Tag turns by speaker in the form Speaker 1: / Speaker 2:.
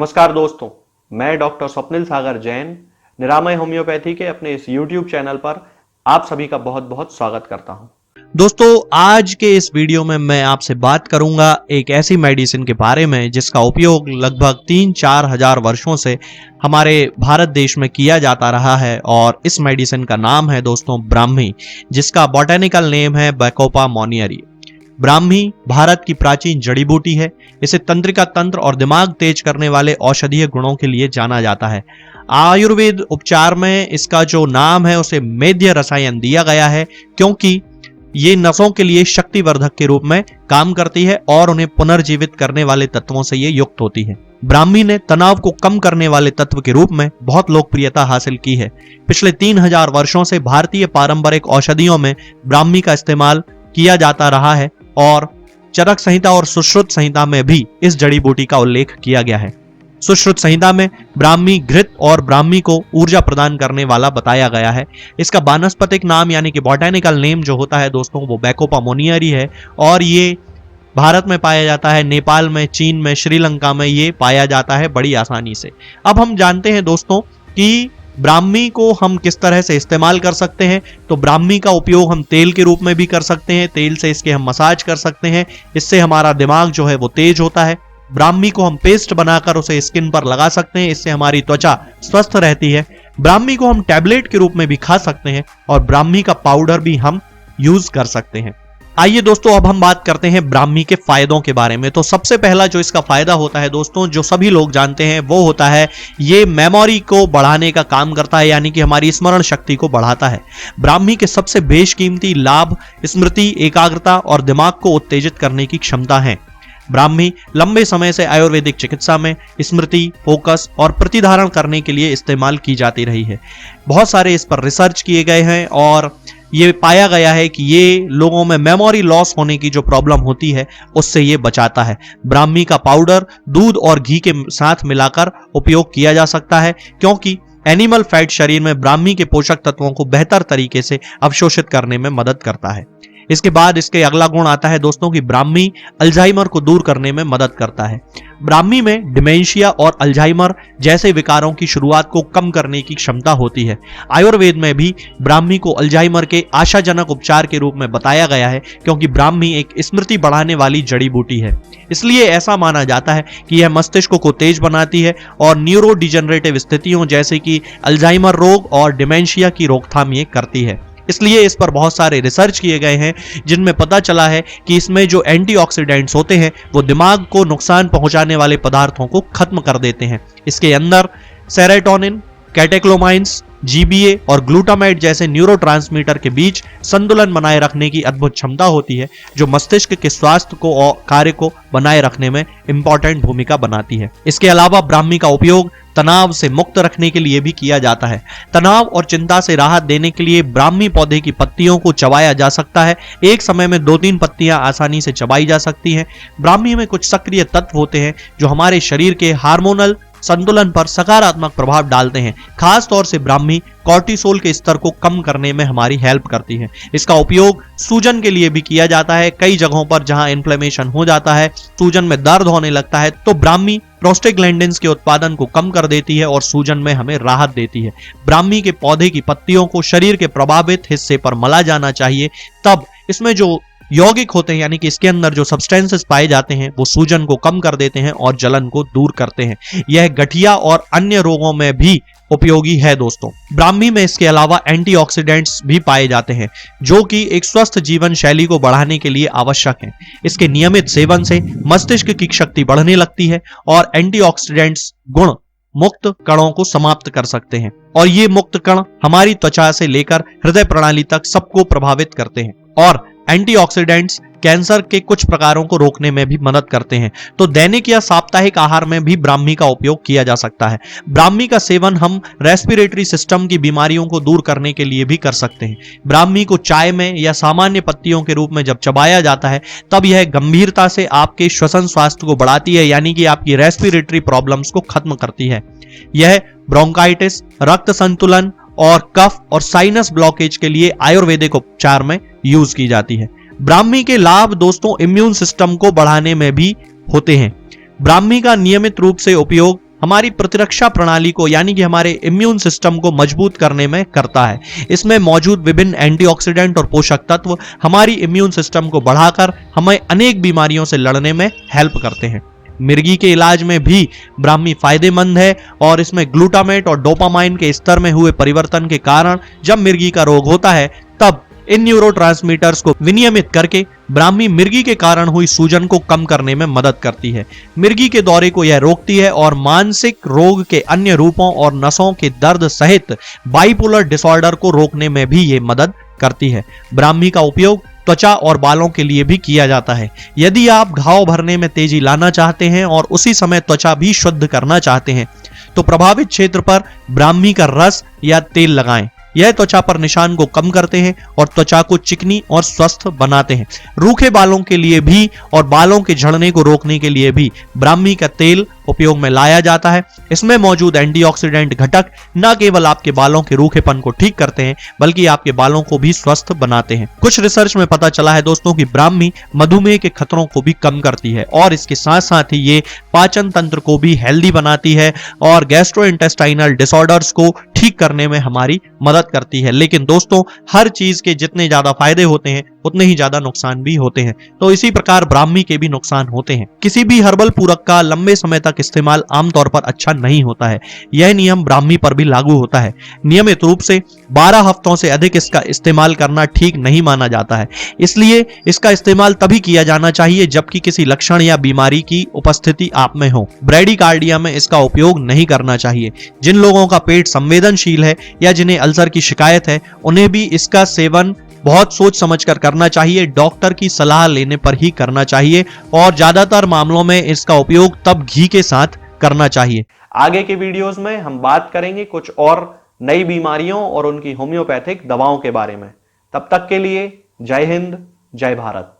Speaker 1: नमस्कार दोस्तों, मैं डॉक्टर स्वप्निल सागर जैन निरामय होम्योपैथी के अपने इस YouTube चैनल पर आप सभी का बहुत बहुत स्वागत करता हूं।
Speaker 2: दोस्तों, आज के इस वीडियो में मैं आपसे बात करूंगा एक ऐसी मेडिसिन के बारे में जिसका उपयोग लगभग 3-4 हजार वर्षों से हमारे भारत देश में किया जाता रहा है और इस मेडिसिन का नाम है दोस्तों ब्राह्मी, जिसका बॉटेनिकल नेम है बैकोपा मोनियरी। ब्राह्मी भारत की प्राचीन जड़ी बूटी है। इसे तंत्रिका तंत्र और दिमाग तेज करने वाले औषधीय गुणों के लिए जाना जाता है। आयुर्वेद उपचार में इसका जो नाम है उसे मेध्य रसायन दिया गया है, क्योंकि ये नसों के लिए शक्तिवर्धक के रूप में काम करती है और उन्हें पुनर्जीवित करने वाले तत्वों से ये युक्त होती है। ब्राह्मी ने तनाव को कम करने वाले तत्व के रूप में बहुत लोकप्रियता हासिल की है। पिछले 3000 वर्षों से भारतीय पारंपरिक औषधियों में ब्राह्मी का इस्तेमाल किया जाता रहा है और चरक संहिता और सुश्रुत संहिता में भी इस जड़ी बूटी का उल्लेख किया गया है। सुश्रुत संहिता में ब्राह्मी घृत और ब्राह्मी को ऊर्जा प्रदान करने वाला बताया गया है। इसका वानस्पतिक नाम यानी कि बॉटेनिकल नेम जो होता है दोस्तों वो बैकोपा मोनियरी है और ये भारत में पाया जाता है, नेपाल में, चीन में, श्रीलंका में ये पाया जाता है बड़ी आसानी से। अब हम जानते हैं दोस्तों कि ब्राह्मी को हम किस तरह से इस्तेमाल कर सकते हैं। तो ब्राह्मी का उपयोग हम तेल के रूप में भी कर सकते हैं, तेल से इसके हम मसाज कर सकते हैं, इससे हमारा दिमाग जो है वो तेज होता है। ब्राह्मी को हम पेस्ट बनाकर उसे स्किन पर लगा सकते हैं, इससे हमारी त्वचा स्वस्थ रहती है। ब्राह्मी को हम टैबलेट के रूप में भी खा सकते हैं और ब्राह्मी का पाउडर भी हम यूज कर सकते हैं। आइए दोस्तों, अब हम बात करते हैं ब्राह्मी के फायदों के बारे में। तो सबसे पहला जो इसका फायदा होता है दोस्तों, जो सभी लोग जानते हैं, वो होता है ये मेमोरी को बढ़ाने का काम करता है, यानी कि हमारी स्मरण शक्ति को बढ़ाता है। ब्राह्मी के सबसे बेशकीमती लाभ स्मृति, एकाग्रता और दिमाग को उत्तेजित करने की क्षमता है। ब्राह्मी लंबे समय से आयुर्वेदिक चिकित्सा में स्मृति, फोकस और प्रतिधारण करने के लिए इस्तेमाल की जाती रही है। बहुत सारे इस पर रिसर्च किए गए हैं और ये पाया गया है कि ये लोगों में मेमोरी लॉस होने की जो प्रॉब्लम होती है उससे ये बचाता है। ब्राह्मी का पाउडर दूध और घी के साथ मिलाकर उपयोग किया जा सकता है, क्योंकि एनिमल फैट शरीर में ब्राह्मी के पोषक तत्वों को बेहतर तरीके से अवशोषित करने में मदद करता है। इसके बाद इसके अगला गुण आता है दोस्तों कि ब्राह्मी अल्जाइमर को दूर करने में मदद करता है। ब्राह्मी में डिमेंशिया और अल्जाइमर जैसे विकारों की शुरुआत को कम करने की क्षमता होती है। आयुर्वेद में भी ब्राह्मी को अल्जाइमर के आशाजनक उपचार के रूप में बताया गया है, क्योंकि ब्राह्मी एक स्मृति बढ़ाने वाली जड़ी बूटी है। इसलिए ऐसा माना जाता है कि यह मस्तिष्क को तेज बनाती है और न्यूरो डिजेनरेटिव स्थितियों जैसे कि अल्जाइमर रोग और डिमेंशिया की रोकथाम ये करती है। इसलिए इस पर बहुत सारे रिसर्च किए गए हैं, जिनमें पता चला है कि इसमें जो एंटीऑक्सीडेंट्स होते हैं वो दिमाग को नुकसान पहुंचाने वाले पदार्थों को खत्म कर देते हैं। इसके अंदर सेरोटोनिन, कैटेक्लोमाइन्स, जीबीए और ग्लूटामेट जैसे न्यूरोट्रांसमीटर के बीच संतुलन बनाए रखने की अद्भुत क्षमता होती है, जो मस्तिष्क के स्वास्थ्य को और कार्य को बनाए रखने में इंपॉर्टेंट भूमिका बनाती है। इसके अलावा ब्राह्मी का उपयोग तनाव से मुक्त रखने के लिए भी किया जाता है। तनाव और चिंता से राहत देने के लिए ब्राह्मी पौधे की पत्तियों को चबाया जा सकता है। एक समय में 2-3 पत्तियां आसानी से चबाई जा सकती हैं। ब्राह्मी में कुछ सक्रिय तत्व होते हैं जो हमारे शरीर के हार्मोनल संतुलन पर सकारात्मक प्रभाव डालते हैं। खास तौर से ब्राह्मी कॉर्टिसोल के स्तर को कम करने में हमारी हेल्प करती है। इसका उपयोग सूजन के लिए भी किया जाता है। कई जगहों पर जहां इन्फ्लेमेशन हो जाता है, सूजन में दर्द होने लगता है, तो ब्राह्मी प्रोस्टाग्लैंडिन्स के उत्पादन को कम कर देती है और सूजन में हमें राहत देती है। ब्राह्मी के पौधे की पत्तियों को शरीर के प्रभावित हिस्से पर मला जाना चाहिए, तब इसमें जो यौगिक होते हैं यानी कि इसके अंदर जो सब्सटेंसेस पाए जाते हैं वो सूजन को कम कर देते हैं और जलन को दूर करते हैं। यह गठिया और अन्य रोगों में भी उपयोगी है दोस्तों। ब्राह्मी में इसके अलावा एंटीऑक्सीडेंट्स भी पाए जाते हैं, जो कि एक स्वस्थ जीवन शैली को बढ़ाने के लिए आवश्यक हैं। इसके नियमित सेवन से मस्तिष्क की शक्ति बढ़ने लगती है और एंटीऑक्सीडेंट्स गुण मुक्त कणों को समाप्त कर सकते हैं, और ये मुक्त कण हमारी त्वचा से लेकर हृदय प्रणाली तक सबको प्रभावित करते हैं। और एंटीऑक्सीडेंट्स कैंसर के कुछ प्रकारों को रोकने में भी मदद करते हैं। तो दैनिक या साप्ताहिक आहार में भी ब्राह्मी का उपयोग किया जा सकता है। ब्राह्मी का सेवन हम रेस्पिरेटरी सिस्टम की बीमारियों को दूर करने के लिए भी कर सकते हैं। ब्राह्मी को चाय में या सामान्य पत्तियों के रूप में जब चबाया जाता है, तब यह गंभीरता से आपके श्वसन स्वास्थ्य को बढ़ाती है, यानी कि आपकी रेस्पिरेटरी प्रॉब्लम्स को खत्म करती है। यह ब्रोंकाइटिस, रक्त संतुलन और कफ और साइनस ब्लॉकेज के लिए आयुर्वेदिक उपचार में यूज की जाती है। ब्राह्मी के लाभ दोस्तों इम्यून सिस्टम को बढ़ाने में भी होते हैं। ब्राह्मी का नियमित रूप से उपयोग हमारी प्रतिरक्षा प्रणाली को यानी कि हमारे इम्यून सिस्टम को मजबूत करने में करता है। इसमें मौजूद विभिन्न एंटीऑक्सीडेंट और पोषक तत्व हमारी इम्यून सिस्टम को बढ़ाकर हमें अनेक बीमारियों से लड़ने में हेल्प करते हैं। मिर्गी के इलाज में भी ब्राह्मी फायदेमंद है और इसमें ग्लूटामेट और डोपामाइन के स्तर में हुए परिवर्तन के कारण जब मिर्गी का रोग होता है तब इन न्यूरोट्रांसमीटर्स को विनियमित करके ब्राह्मी मिर्गी के कारण हुई सूजन को कम करने में मदद करती है। मिर्गी के दौरे को यह रोकती है और मानसिक रोग के अन्य रूपों और नसों के दर्द सहित बाइपोलर डिसऑर्डर को रोकने में भी ये मदद करती है। ब्राह्मी का उपयोग त्वचा और बालों के लिए भी किया जाता है। यदि आप घाव भरने में तेजी लाना चाहते हैं और उसी समय त्वचा भी शुद्ध करना चाहते हैं तो प्रभावित क्षेत्र पर ब्राह्मी का रस या तेल लगाएं। यह त्वचा पर निशान को कम करते हैं और त्वचा को चिकनी और स्वस्थ बनाते हैं। रूखे बालों के लिए भी और बालों के झड़ने को रोकने के लिए भी ब्राह्मी का तेल उपयोग में लाया जाता है। इसमें मौजूद एंटीऑक्सीडेंट घटक न केवल आपके बालों के रूखेपन को ठीक करते हैं बल्कि आपके बालों को भी स्वस्थ बनाते हैं। कुछ रिसर्च में पता चला है दोस्तों कि ब्राह्मी मधुमेह के खतरों को भी कम करती है और इसके साथ साथ ही ये पाचन तंत्र को भी हेल्दी बनाती है और गैस्ट्रोइंटेस्टाइनल डिसऑर्डर्स को ठीक करने में हमारी मदद करती है। लेकिन दोस्तों हर चीज के जितने ज्यादा फायदे होते हैं उतने ही ज्यादा नुकसान भी होते हैं, तो इसी प्रकार ब्राह्मी के भी नुकसान होते हैं। किसी भी हर्बल पूरक का लंबे समय तक इस्तेमाल आमतौर पर अच्छा नहीं होता है। यह नियम ब्राह्मी पर भी लागू होता है। नियमित रूप से 12 हफ्तों से अधिक इसका इस्तेमाल करना ठीक नहीं माना जाता है। इसलिए इसका इस्तेमाल तभी किया जाना चाहिए जबकि किसी लक्षण या बीमारी की उपस्थिति आप में हो। ब्रैडीकार्डिया में इसका उपयोग नहीं करना चाहिए। जिन लोगों का पेट संवेदनशील है या जिन्हें अल्सर की शिकायत है उन्हें भी इसका सेवन बहुत सोच समझकर करना चाहिए। डॉक्टर की सलाह लेने पर ही करना चाहिए और ज्यादातर मामलों में इसका उपयोग तब घी के साथ करना चाहिए।
Speaker 1: आगे के वीडियोस में हम बात करेंगे कुछ और नई बीमारियों और उनकी होम्योपैथिक दवाओं के बारे में। तब तक के लिए जय हिंद, जय भारत।